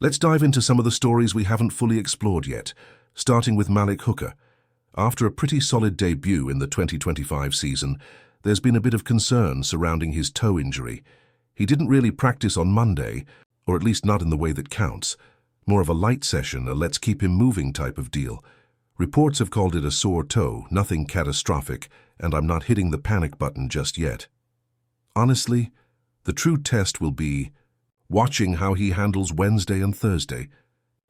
Let's dive into some of the stories we haven't fully explored yet, starting with Malik Hooker. After a pretty solid debut in the 2025 season, there's been a bit of concern surrounding his toe injury. He didn't really practice on Monday, or at least not in the way that counts. More of a light session, a let's keep him moving type of deal. Reports have called it a sore toe, nothing catastrophic, and I'm not hitting the panic button just yet. Honestly, the true test will be watching how he handles Wednesday and Thursday.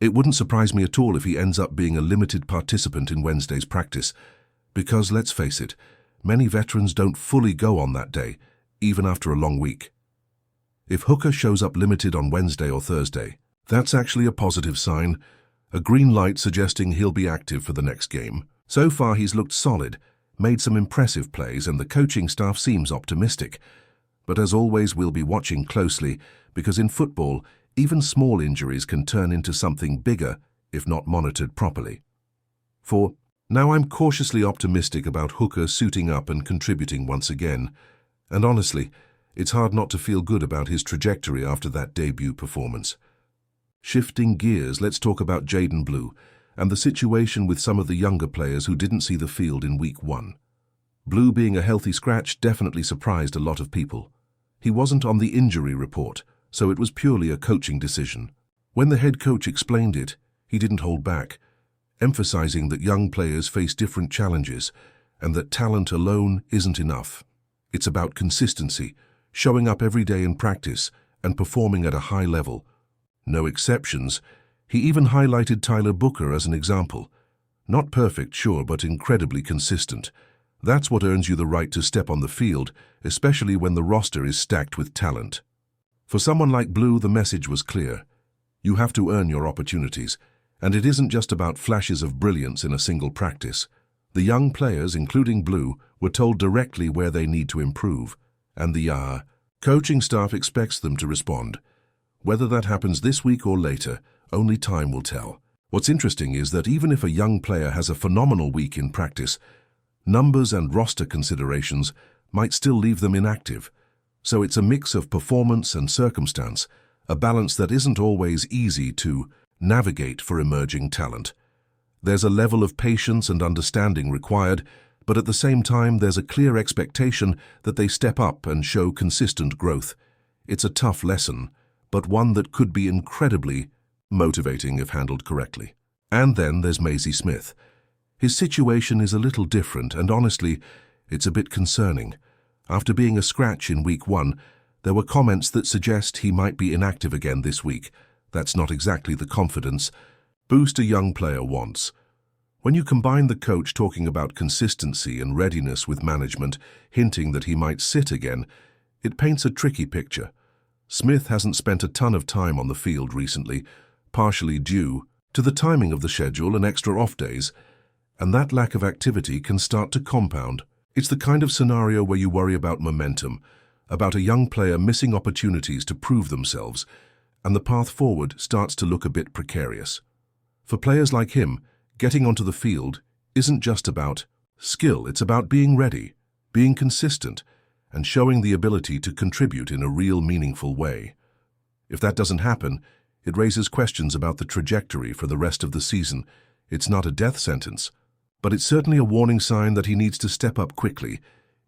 It wouldn't surprise me at all if he ends up being a limited participant in Wednesday's practice, because let's face it, many veterans don't fully go on that day, even after a long week. If Hooker shows up limited on Wednesday or Thursday, that's actually a positive sign, a green light suggesting he'll be active for the next game. So far he's looked solid, made some impressive plays, and the coaching staff seems optimistic. But as always, we'll be watching closely, because in football, even small injuries can turn into something bigger if not monitored properly. For now, I'm cautiously optimistic about Hooker suiting up and contributing once again, and honestly, it's hard not to feel good about his trajectory after that debut performance. Shifting gears, let's talk about Jaden Blue and the situation with some of the younger players who didn't see the field in Week 1. Blue being a healthy scratch definitely surprised a lot of people. He wasn't on the injury report, so it was purely a coaching decision. When the head coach explained it, he didn't hold back, emphasizing that young players face different challenges and that talent alone isn't enough. It's about consistency, showing up every day in practice and performing at a high level. No exceptions. He even highlighted Tyler Booker as an example. Not perfect, sure, but incredibly consistent. That's what earns you the right to step on the field, especially when the roster is stacked with talent. For someone like Blue, the message was clear. You have to earn your opportunities, and it isn't just about flashes of brilliance in a single practice. The young players, including Blue, were told directly where they need to improve, and the coaching staff expects them to respond. Whether that happens this week or later, only time will tell. What's interesting is that even if a young player has a phenomenal week in practice, numbers and roster considerations might still leave them inactive. So it's a mix of performance and circumstance, a balance that isn't always easy to navigate for emerging talent. There's a level of patience and understanding required, but at the same time there's a clear expectation that they step up and show consistent growth. It's a tough lesson, but one that could be incredibly motivating if handled correctly. And then there's Maisie Smith. His situation is a little different, and honestly, it's a bit concerning. After being a scratch in Week 1, there were comments that suggest he might be inactive again this week. That's not exactly the confidence boost a young player wants. When you combine the coach talking about consistency and readiness with management hinting that he might sit again, it paints a tricky picture. Smith hasn't spent a ton of time on the field recently, partially due to the timing of the schedule and extra off days, and that lack of activity can start to compound. It's the kind of scenario where you worry about momentum, about a young player missing opportunities to prove themselves, and the path forward starts to look a bit precarious. For players like him, getting onto the field isn't just about skill, it's about being ready, being consistent, and showing the ability to contribute in a real meaningful way. If that doesn't happen, it raises questions about the trajectory for the rest of the season. It's not a death sentence, but it's certainly a warning sign that he needs to step up quickly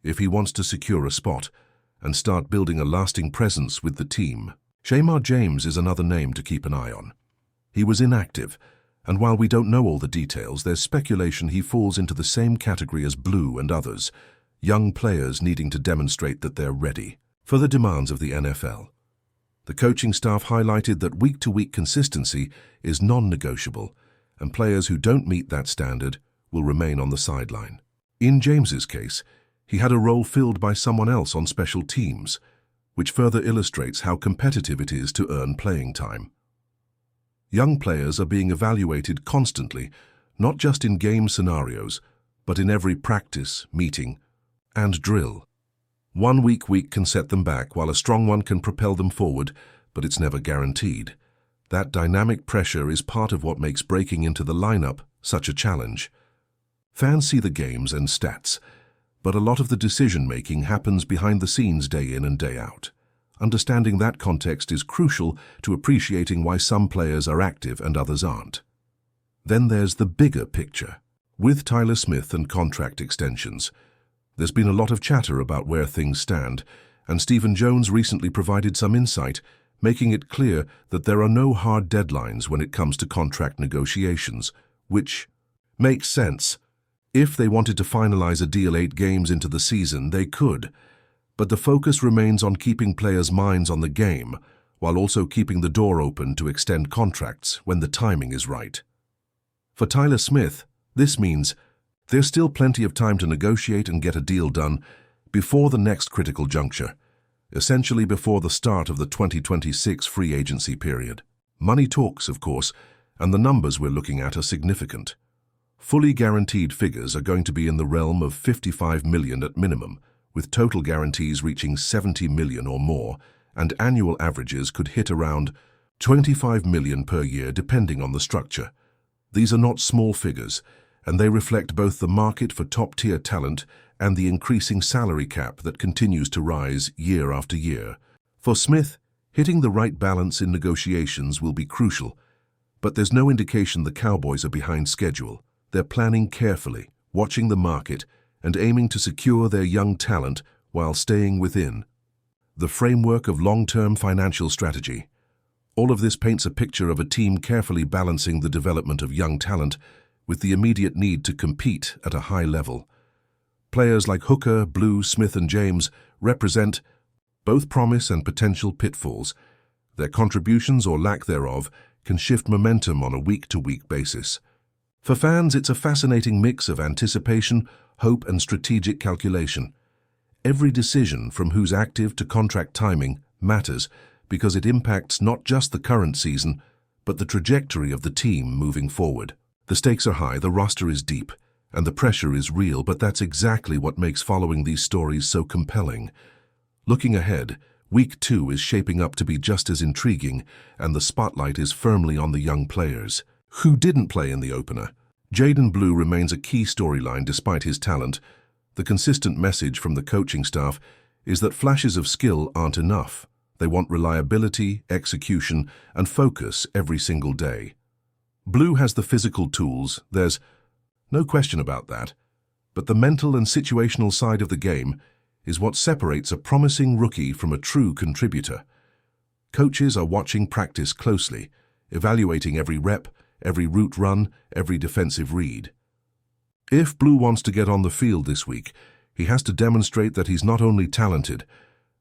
if he wants to secure a spot and start building a lasting presence with the team. Shamar James is another name to keep an eye on. He was inactive, and while we don't know all the details, there's speculation he falls into the same category as Blue and others, young players needing to demonstrate that they're ready for the demands of the NFL. The coaching staff highlighted that week-to-week consistency is non-negotiable, and players who don't meet that standard will remain on the sideline. In James's case, he had a role filled by someone else on special teams, which further illustrates how competitive it is to earn playing time. Young players are being evaluated constantly, not just in game scenarios, but in every practice, meeting, and drill. One weak week can set them back, while a strong one can propel them forward, but it's never guaranteed. That dynamic pressure is part of what makes breaking into the lineup such a challenge. Fans see the games and stats, but a lot of the decision-making happens behind the scenes day in and day out. understanding that context is crucial to appreciating why some players are active and others aren't. Then there's the bigger picture. With Tyler Smith and contract extensions, there's been a lot of chatter about where things stand, and Stephen Jones recently provided some insight, making it clear that there are no hard deadlines when it comes to contract negotiations, which makes sense. If they wanted to finalize a deal 8 games into the season, they could, but the focus remains on keeping players' minds on the game, while also keeping the door open to extend contracts when the timing is right. For Tyler Smith, this means there's still plenty of time to negotiate and get a deal done before the next critical juncture, essentially before the start of the 2026 free agency period. Money talks, of course, and the numbers we're looking at are significant. Fully guaranteed figures are going to be in the realm of $55 million at minimum, with total guarantees reaching $70 million or more, and annual averages could hit around $25 million per year depending on the structure. These are not small figures, and they reflect both the market for top-tier talent and the increasing salary cap that continues to rise year after year. For Smith, hitting the right balance in negotiations will be crucial, but there's no indication the Cowboys are behind schedule. They're planning carefully, watching the market, and aiming to secure their young talent while staying within the framework of long-term financial strategy. All of this paints a picture of a team carefully balancing the development of young talent with the immediate need to compete at a high level. Players like Hooker, Blue, Smith, and James represent both promise and potential pitfalls. Their contributions or lack thereof can shift momentum on a week-to-week basis. For fans, it's a fascinating mix of anticipation, hope, and strategic calculation. Every decision, from who's active to contract timing, matters because it impacts not just the current season, but the trajectory of the team moving forward. The stakes are high, the roster is deep, and the pressure is real, but that's exactly what makes following these stories so compelling. Looking ahead, Week 2 is shaping up to be just as intriguing, and the spotlight is firmly on the young players. Who didn't play in the opener? Jaden Blue remains a key storyline despite his talent. The consistent message from the coaching staff is that flashes of skill aren't enough. They want reliability, execution, and focus every single day. Blue has the physical tools, there's no question about that, but the mental and situational side of the game is what separates a promising rookie from a true contributor. Coaches are watching practice closely, evaluating every rep, every route run, every defensive read. If Blue wants to get on the field this week, he has to demonstrate that he's not only talented,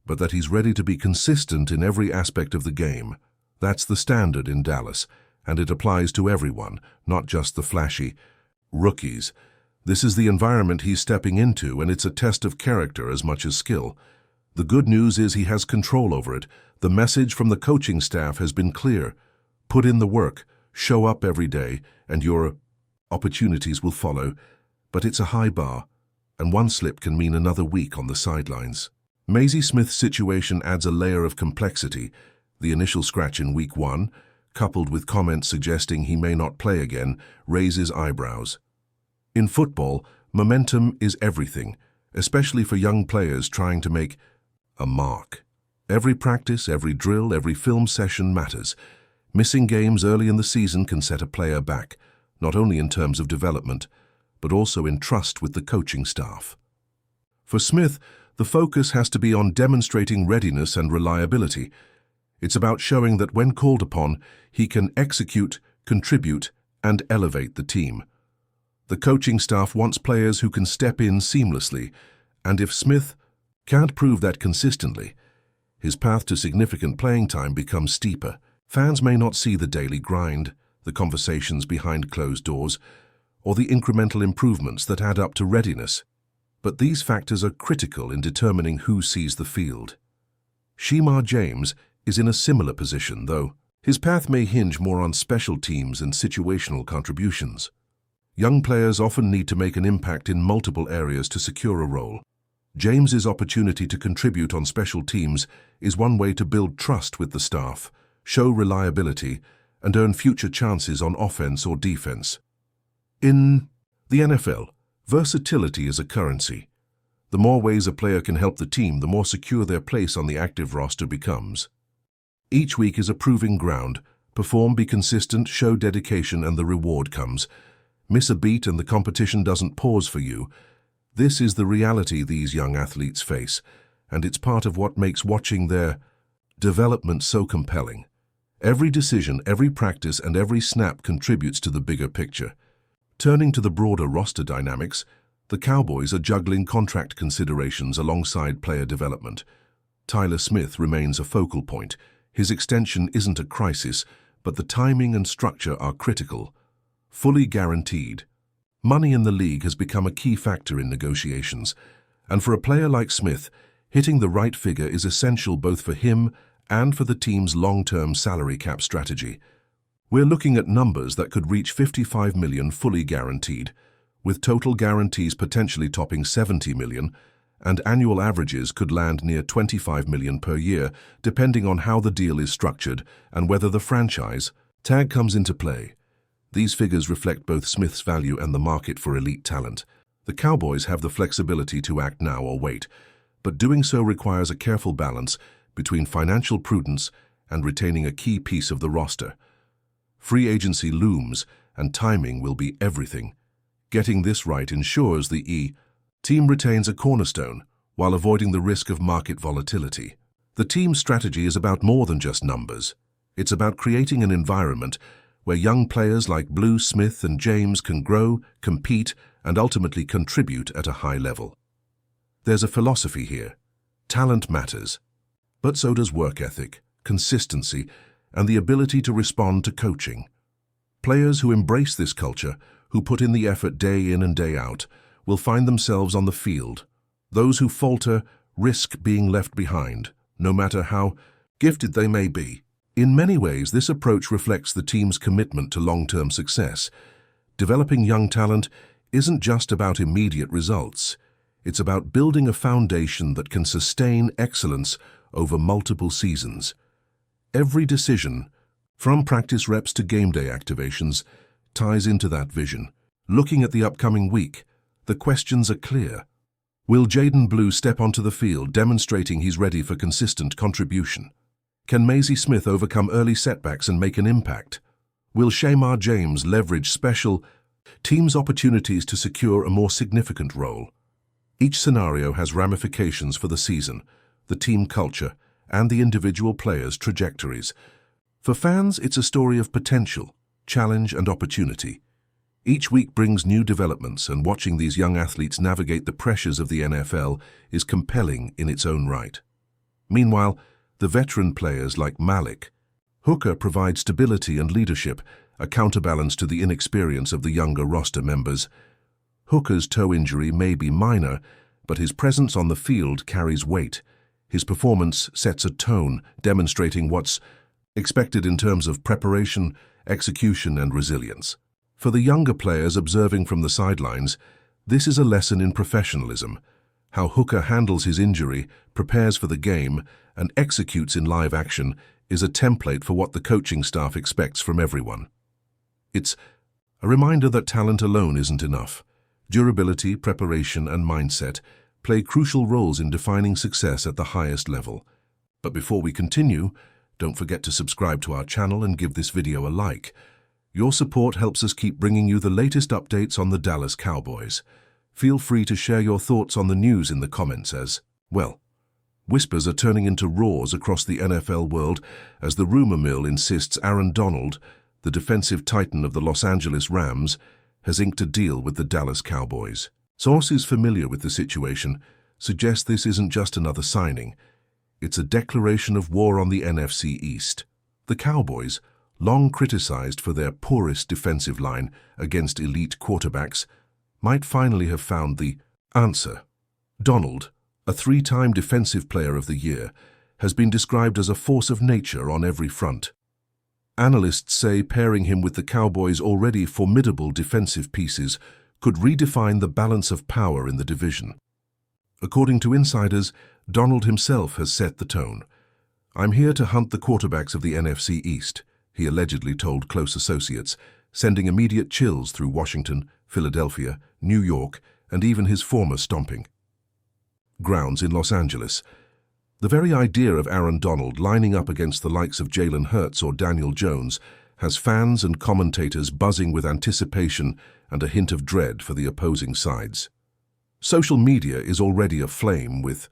but that he's ready to be consistent in every aspect of the game. That's the standard in Dallas, and it applies to everyone, not just the flashy rookies. This is the environment he's stepping into, and it's a test of character as much as skill. The good news is he has control over it. The message from the coaching staff has been clear. Put in the work, show up every day, and your opportunities will follow. But it's a high bar, and one slip can mean another week on the sidelines. Maisie Smith's situation adds a layer of complexity. The initial scratch in Week 1, coupled with comments suggesting he may not play again, raises eyebrows. In football, momentum is everything, especially for young players trying to make a mark. Every practice, every drill, every film session matters. Missing games early in the season can set a player back, not only in terms of development, but also in trust with the coaching staff. For Smith, the focus has to be on demonstrating readiness and reliability. It's about showing that when called upon, he can execute, contribute, and elevate the team. The coaching staff wants players who can step in seamlessly, and if Smith can't prove that consistently, his path to significant playing time becomes steeper. Fans may not see the daily grind, the conversations behind closed doors, or the incremental improvements that add up to readiness, but these factors are critical in determining who sees the field. Shemar James is in a similar position, though. His path may hinge more on special teams and situational contributions. Young players often need to make an impact in multiple areas to secure a role. James's opportunity to contribute on special teams is one way to build trust with the staff, show reliability, and earn future chances on offense or defense. In the NFL, versatility is a currency. The more ways a player can help the team, the more secure their place on the active roster becomes. Each week is a proving ground. Perform, be consistent, show dedication, and the reward comes. Miss a beat and the competition doesn't pause for you. This is the reality these young athletes face, and it's part of what makes watching their development so compelling. Every decision, every practice, and every snap contributes to the bigger picture. Turning to the broader roster dynamics, the Cowboys are juggling contract considerations alongside player development. Tyler Smith remains a focal point. His extension isn't a crisis, but the timing and structure are critical. Fully guaranteed. Money in the league has become a key factor in negotiations, and for a player like Smith, hitting the right figure is essential both for him and for the team's long-term salary cap strategy. We're looking at numbers that could reach $55 million fully guaranteed, with total guarantees potentially topping $70 million, and annual averages could land near $25 million per year, depending on how the deal is structured and whether the franchise tag comes into play. These figures reflect both Smith's value and the market for elite talent. The Cowboys have the flexibility to act now or wait, but doing so requires a careful balance between financial prudence and retaining a key piece of the roster. Free agency looms, and timing will be everything. Getting this right ensures the team retains a cornerstone while avoiding the risk of market volatility. The team's strategy is about more than just numbers. It's about creating an environment where young players like Blue, Smith, and James can grow, compete, and ultimately contribute at a high level. There's a philosophy here. Talent matters, but so does work ethic, consistency, and the ability to respond to coaching. Players who embrace this culture, who put in the effort day in and day out, will find themselves on the field. Those who falter risk being left behind, no matter how gifted they may be. In many ways, this approach reflects the team's commitment to long-term success. Developing young talent isn't just about immediate results. It's about building a foundation that can sustain excellence over multiple seasons. Every decision, from practice reps to game day activations, ties into that vision. Looking at the upcoming week, the questions are clear. Will Jaden Blue step onto the field, demonstrating he's ready for consistent contribution? Can Maisie Smith overcome early setbacks and make an impact? Will Shamar James leverage special teams' opportunities to secure a more significant role? Each scenario has ramifications for the season, the team culture, and the individual players' trajectories. For fans, it's a story of potential, challenge, and opportunity. Each week brings new developments, and watching these young athletes navigate the pressures of the NFL is compelling in its own right. Meanwhile, the veteran players like Malik Hooker provide stability and leadership, a counterbalance to the inexperience of the younger roster members. Hooker's toe injury may be minor, but his presence on the field carries weight. His performance sets a tone, demonstrating what's expected in terms of preparation, execution, and resilience. For the younger players observing from the sidelines, this is a lesson in professionalism. How Hooker handles his injury, prepares for the game, and executes in live action is a template for what the coaching staff expects from everyone. It's a reminder that talent alone isn't enough. Durability, preparation, and mindset play crucial roles in defining success at the highest level. But before we continue, don't forget to subscribe to our channel and give this video a like. Your support helps us keep bringing you the latest updates on the Dallas Cowboys. Feel free to share your thoughts on the news in the comments as well. Whispers are turning into roars across the NFL world as the rumor mill insists Aaron Donald, the defensive titan of the Los Angeles Rams, has inked a deal with the Dallas Cowboys. Sources familiar with the situation suggest this isn't just another signing. It's a declaration of war on the NFC East. The Cowboys, long criticized for their poorest defensive line against elite quarterbacks, might finally have found the answer. Donald, a three-time Defensive Player of the Year, has been described as a force of nature on every front. Analysts say pairing him with the Cowboys' already formidable defensive pieces could redefine the balance of power in the division. According to insiders, Donald himself has set the tone. "I'm here to hunt the quarterbacks of the NFC East," he allegedly told close associates, sending immediate chills through Washington, Philadelphia, New York, and even his former stomping grounds in Los Angeles. The very idea of Aaron Donald lining up against the likes of Jalen Hurts or Daniel Jones has fans and commentators buzzing with anticipation and a hint of dread for the opposing sides. Social media is already aflame with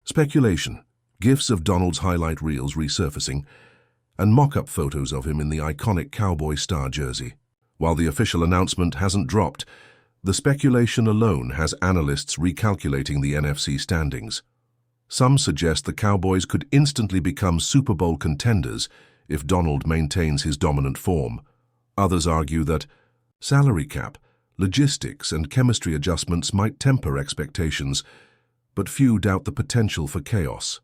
speculation, GIFs of Donald's highlight reels resurfacing, and mock-up photos of him in the iconic Cowboy star jersey. While the official announcement hasn't dropped, the speculation alone has analysts recalculating the NFC standings. Some suggest the Cowboys could instantly become Super Bowl contenders if Donald maintains his dominant form. Others argue that salary cap, logistics, and chemistry adjustments might temper expectations, but few doubt the potential for chaos.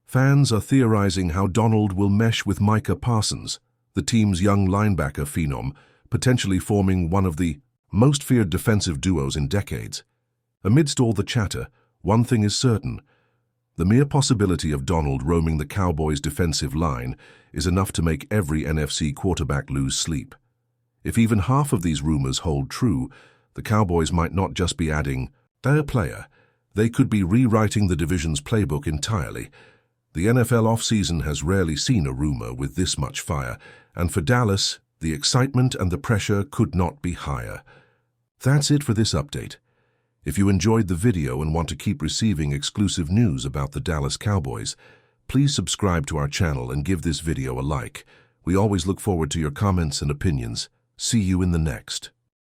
Fans are theorizing how Donald will mesh with Micah Parsons, the team's young linebacker phenom, potentially forming one of the most feared defensive duos in decades. Amidst all the chatter, one thing is certain: the mere possibility of Donald roaming the Cowboys' defensive line is enough to make every NFC quarterback lose sleep. If even half of these rumors hold true, the Cowboys might not just be adding their player, they could be rewriting the division's playbook entirely. The NFL offseason has rarely seen a rumor with this much fire, and for Dallas, the excitement and the pressure could not be higher. That's it for this update. If you enjoyed the video and want to keep receiving exclusive news about the Dallas Cowboys, please subscribe to our channel and give this video a like. We always look forward to your comments and opinions. See you in the next.